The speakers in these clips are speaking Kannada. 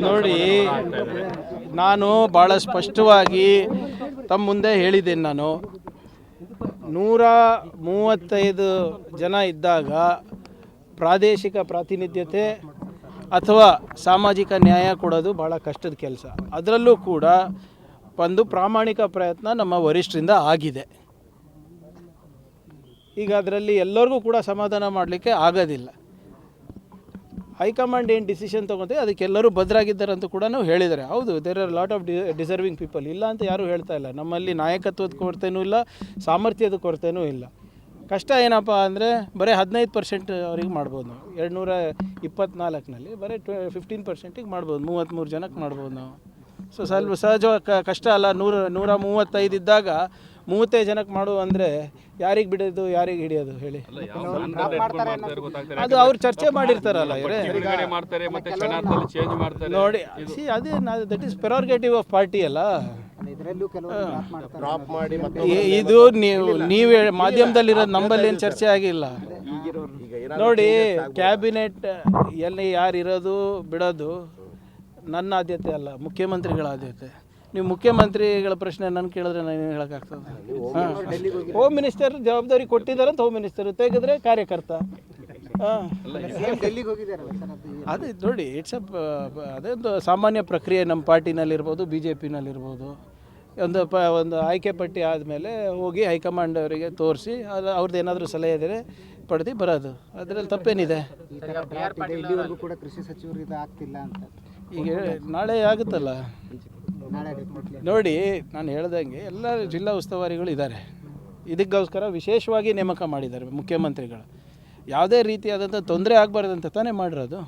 ನೋಡಿ, ನಾನು ಭಾಳ ಸ್ಪಷ್ಟವಾಗಿ ತಮ್ಮ ಮುಂದೆ ಹೇಳಿದ್ದೇನೆ. ನಾನು 135 ಜನ ಇದ್ದಾಗ ಪ್ರಾದೇಶಿಕ ಪ್ರಾತಿನಿಧ್ಯತೆ ಅಥವಾ ಸಾಮಾಜಿಕ ನ್ಯಾಯ ಕೊಡೋದು ಭಾಳ ಕಷ್ಟದ ಕೆಲಸ. ಅದರಲ್ಲೂ ಕೂಡ ಒಂದು ಪ್ರಾಮಾಣಿಕ ಪ್ರಯತ್ನ ನಮ್ಮ ವರಿಷ್ಠರಿಂದ ಆಗಿದೆ. ಈಗ ಅದರಲ್ಲಿ ಎಲ್ಲರಿಗೂ ಕೂಡ ಸಮಾಧಾನ ಮಾಡಲಿಕ್ಕೆ ಆಗೋದಿಲ್ಲ. ಹೈಕಮಾಂಡ್ ಏನು ಡಿಸಿಷನ್ ತೊಗೊತೀವಿ ಅದಕ್ಕೆಲ್ಲರೂ ಬದ್ಧರಾಗಿದ್ದಾರೆ ಅಂತ ಕೂಡ ಹೇಳಿದ್ದಾರೆ. ಹೌದು, there are lot of deserving people, ಇಲ್ಲ ಅಂತ ಯಾರೂ ಹೇಳ್ತಾ ಇಲ್ಲ. ನಮ್ಮಲ್ಲಿ ನಾಯಕತ್ವದ ಕೊರತೆನೂ ಇಲ್ಲ, ಸಾಮರ್ಥ್ಯದ ಕೊರತೆನೂ ಇಲ್ಲ. ಕಷ್ಟ ಏನಪ್ಪ ಅಂದರೆ ಬರೀ 15% ಅವ್ರಿಗೆ ಮಾಡ್ಬೋದು ನಾವು. 224ನಲ್ಲಿ ಬರೀ 15%ಗೆ ಮಾಡ್ಬೋದು, 33 ಜನಕ್ಕೆ ಮಾಡ್ಬೋದು ನಾವು. ಸೊ ಸ್ವಲ್ಪ ಸಹಜವಾಗಿ ಕಷ್ಟ ಅಲ್ಲ. 135 ಇದ್ದಾಗ 35 ಜನಕ್ಕೆ ಮಾಡು ಅಂದರೆ ಯಾರಿಗೆ ಬಿಡೋದು, ಯಾರಿಗೆ ಹಿಡಿಯೋದು ಹೇಳಿ? ಅದು ಅವ್ರು ಚರ್ಚೆ ಮಾಡಿರ್ತಾರಲ್ಲ ಇವರೇ. ನೋಡಿ, ಅದೇ ದಟ್ ಈಸ್ ಪ್ರೆರೋಗೇಟಿವ್ ಆಫ್ ಪಾರ್ಟಿ ಅಲ್ಲ. ಇದು ನೀವು ಮಾಧ್ಯಮದಲ್ಲಿರೋದು, ನಂಬಲ್ಲಿ ಏನು ಚರ್ಚೆ ಆಗಿಲ್ಲ. ನೋಡಿ, ಕ್ಯಾಬಿನೆಟ್ ಎಲ್ಲಿ ಯಾರು ಇರೋದು ಬಿಡೋದು ನನ್ನ ಆದ್ಯತೆ ಅಲ್ಲ, ಮುಖ್ಯಮಂತ್ರಿಗಳ ಆದ್ಯತೆ. ನೀವು ಮುಖ್ಯಮಂತ್ರಿಗಳ ಪ್ರಶ್ನೆ ನನ್ನ ಕೇಳಿದ್ರೆ ನಾನು ಏನು ಹೇಳೋಕ್ಕಾಗ್ತದೆ? ಹೋಮ್ ಮಿನಿಸ್ಟರ್ ಜವಾಬ್ದಾರಿ ಕೊಟ್ಟಿದ್ದಾರೆ ಅಂತ ಹೋಮ್ ಮಿನಿಸ್ಟರ್, ತೆಗೆದ್ರೆ ಕಾರ್ಯಕರ್ತ. ಅದೇ ನೋಡಿ, ಇಟ್ಸ್ ಅದೊಂದು ಸಾಮಾನ್ಯ ಪ್ರಕ್ರಿಯೆ ನಮ್ಮ ಪಾರ್ಟಿನಲ್ಲಿರ್ಬೋದು, BJPನಲ್ಲಿರ್ಬೋದು. ಒಂದು ಆಯ್ಕೆ ಪಟ್ಟಿ ಆದಮೇಲೆ ಹೋಗಿ ಹೈಕಮಾಂಡ್ ಅವರಿಗೆ ತೋರಿಸಿ ಅವ್ರದ್ದು ಏನಾದರೂ ಸಲಹೆ ಇದ್ದರೆ ಪಡೆದು ಬರೋದು. ಅದರಲ್ಲಿ ತಪ್ಪೇನಿದೆ? ಈಗ ನಾಳೆ ಆಗುತ್ತಲ್ಲ. ನೋಡಿ, ನಾನು ಹೇಳ್ದಂಗೆ ಎಲ್ಲ ಜಿಲ್ಲಾ ಉಸ್ತುವಾರಿಗಳು ಇದ್ದಾರೆ. ಇದಕ್ಕೋಸ್ಕರ ವಿಶೇಷವಾಗಿ ನೇಮಕ ಮಾಡಿದ್ದಾರೆ ಮುಖ್ಯಮಂತ್ರಿಗಳು. ಯಾವುದೇ ರೀತಿಯಾದಂಥ ತೊಂದರೆ ಆಗಬಾರ್ದಂತ ತಾನೇ ಮಾಡಿರೋದು.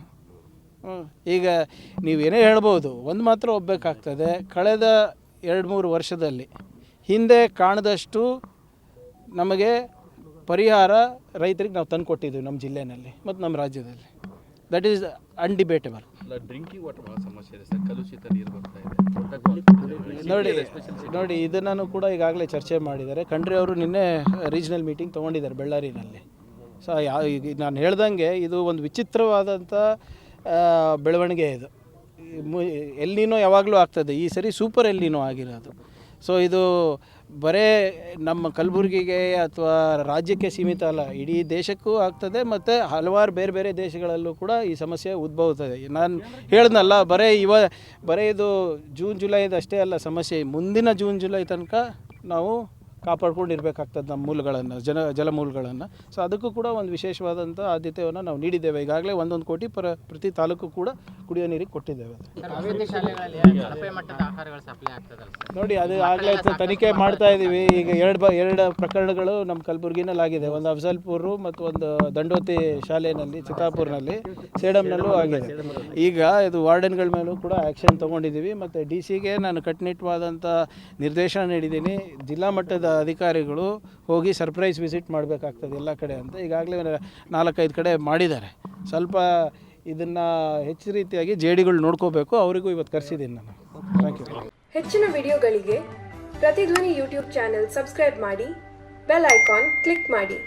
ಈಗ ನೀವೇನೇ ಹೇಳ್ಬೋದು, ಒಂದು ಮಾತ್ರ ಒಪ್ಪಬೇಕಾಗ್ತದೆ, ಕಳೆದ 2-3 ವರ್ಷದಲ್ಲಿ ಹಿಂದೆ ಕಾಣದಷ್ಟು ನಮಗೆ ಪರಿಹಾರ ರೈತರಿಗೆ ನಾವು ತಂದು ಕೊಟ್ಟಿದ್ದೀವಿ ನಮ್ಮ ಜಿಲ್ಲೆಯಲ್ಲಿ ಮತ್ತು ನಮ್ಮ ರಾಜ್ಯದಲ್ಲಿ. That is undebatable. Drinking water ಭಾಳ ಸಮಸ್ಯೆ ಇದೆ ಸರ್, ಕಲುಷಿತ ನೀರು ಬರ್ತಾ ಇದೆ. ನೋಡಿ ಇದನ್ನು ಕೂಡ ಈಗಾಗಲೇ ಚರ್ಚೆ ಮಾಡಿದ್ದಾರೆ. ಖಂಡ್ರೆ ಅವರು ನಿನ್ನೆ ರೀಜ್ನಲ್ ಮೀಟಿಂಗ್ ತೊಗೊಂಡಿದ್ದಾರೆ ಬೆಳ್ಳಾರಿನಲ್ಲಿ. ಸೊ ನಾನು ಹೇಳ್ದಂಗೆ ಇದು ಒಂದು ವಿಚಿತ್ರವಾದಂಥ ಬೆಳವಣಿಗೆ. ಇದು ಎಲ್ಲಿನೋ ಯಾವಾಗಲೂ ಆಗ್ತದೆ, ಈ ಸರಿ ಸೂಪರ್ ಎಲ್ಲಿನೋ ಆಗಿರೋದು. ಸೊ ಇದು ಬರೇ ನಮ್ಮ ಕಲಬುರಗಿಗೆ ಅಥವಾ ರಾಜ್ಯಕ್ಕೆ ಸೀಮಿತ ಅಲ್ಲ, ಇಡೀ ದೇಶಕ್ಕೂ ಆಗ್ತದೆ ಮತ್ತು ಹಲವಾರು ಬೇರೆ ಬೇರೆ ದೇಶಗಳಲ್ಲೂ ಕೂಡ ಈ ಸಮಸ್ಯೆ ಉದ್ಭವಿಸ್ತದೆ. ನಾನು ಹೇಳ್ದನಲ್ಲ, ಬರೀ ಇದು ಜೂನ್ ಜುಲೈದು ಅಷ್ಟೇ ಅಲ್ಲ ಸಮಸ್ಯೆ, ಮುಂದಿನ ಜೂನ್ ಜುಲೈ ತನಕ ನಾವು ಕಾಪಾಡ್ಕೊಂಡಿರ್ಬೇಕಾಗ್ತದೆ ನಮ್ಮ ಮೂಲಗಳನ್ನು, ಜಲಮೂಲಗಳನ್ನು. ಸೊ ಅದಕ್ಕೂ ಕೂಡ ಒಂದು ವಿಶೇಷವಾದಂಥ ಆದ್ಯತೆಯನ್ನು ನಾವು ನೀಡಿದ್ದೇವೆ. ಈಗಾಗಲೇ 1 ಕೋಟಿ ಪ್ರತಿ ತಾಲೂಕು ಕೂಡ ಕುಡಿಯೋ ನೀರಿಗೆ ಕೊಟ್ಟಿದ್ದೇವೆ. ನೋಡಿ, ಅದು ಆಗಲೇ ತನಿಖೆ ಮಾಡ್ತಾ ಇದ್ದೀವಿ. ಈಗ ಎರಡು ಪ್ರಕರಣಗಳು ನಮ್ಮ ಕಲಬುರಗಿನಲ್ಲಿ ಆಗಿದೆ. ಒಂದು ಅಫಜಲ್ಪುರ ಮತ್ತು ಒಂದು ದಂಡೋತಿ ಶಾಲೆಯಲ್ಲಿ, ಚಿತ್ತಾಪುರ್ನಲ್ಲಿ, ಸೇಡಂನಲ್ಲೂ ಆಗಿದೆ. ಈಗ ಇದು ವಾರ್ಡನ್ಗಳ ಮೇಲೂ ಕೂಡ ಆ್ಯಕ್ಷನ್ ತೊಗೊಂಡಿದ್ದೀವಿ. ಮತ್ತು DCಗೆ ನಾನು ಕಟ್ಟುನಿಟ್ಟವಾದಂಥ ನಿರ್ದೇಶನ ನೀಡಿದ್ದೀನಿ. ಜಿಲ್ಲಾ ಮಟ್ಟದ ಅಧಿಕಾರಿಗಳು ಹೋಗಿ ಸರ್ಪ್ರೈಸ್ ವಿಸಿಟ್ ಮಾಡಬೇಕಾಗ್ತದೆ ಎಲ್ಲ ಕಡೆ ಅಂತ ಈಗಾಗಲೇ 4-5 ಕಡೆ ಮಾಡಿದ್ದಾರೆ. ಸ್ವಲ್ಪ ಇದನ್ನು ಹೆಚ್ಚು ರೀತಿಯಾಗಿ ಜೇಡಿಗಳು ನೋಡ್ಕೋಬೇಕು. ಅವರಿಗೂ ಇವತ್ತು ಕರೆಸಿದ್ದೀನಿ ನಾನು. Thank you. ಹೆಚ್ಚಿನ ವಿಡಿಯೋಗಳಿಗೆ ಪ್ರತಿಧ್ವನಿ ಯೂಟ್ಯೂಬ್ ಚಾನೆಲ್ ಸಬ್ಸ್ಕ್ರೈಬ್ ಮಾಡಿ, ಬೆಲ್ ಐಕಾನ್ ಕ್ಲಿಕ್ ಮಾಡಿ.